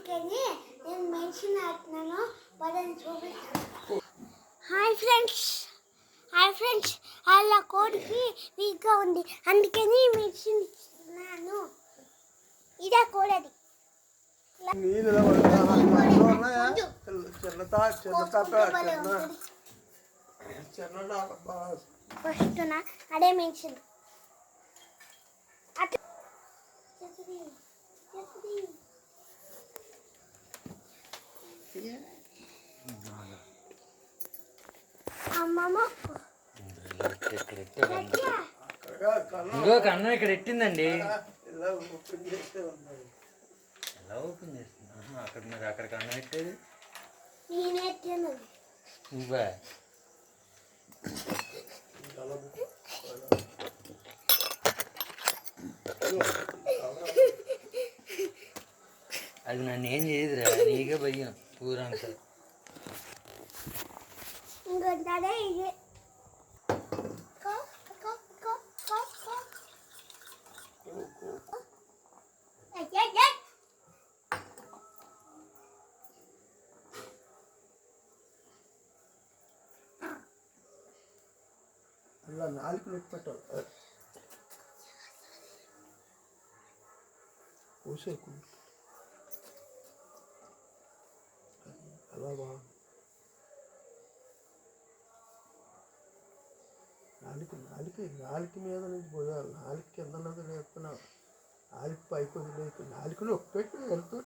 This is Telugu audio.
అందుకని నేను మెన్షన్ ఆడుతున్నాను వాళ్ళని చూపిస్తాను. హాయ్ ఫ్రెండ్స్ అలా కోడికి వీక్గా ఉంది అందుకని మెన్షన్ ఇస్తున్నాను. ఇదే కోడది వస్తున్నా అదే మెన్షన్ అమ్మమ్మ ఇంకో కన్నం ఇక్కడ ఎట్టిందండి. ఎలా ఓపెన్ చేస్తున్నా అక్కడ మరి అక్కడ కన్నం ఎట్టేది నువ్వే. అది నన్ను ఏం చేయదురా, నీకే భయం ఊరంతా. అలా నాలుగు నొప్పి పెట్టాలి. కోసేకు అలా బాగుంది. నాలుగు మీద నుంచి పోయాలి. నాలుగు కింద నేర్పుతున్నావు. నాలుగు పైకి వదిలేదు. నాలుగు నొప్పి పెట్టి వెళ్తూ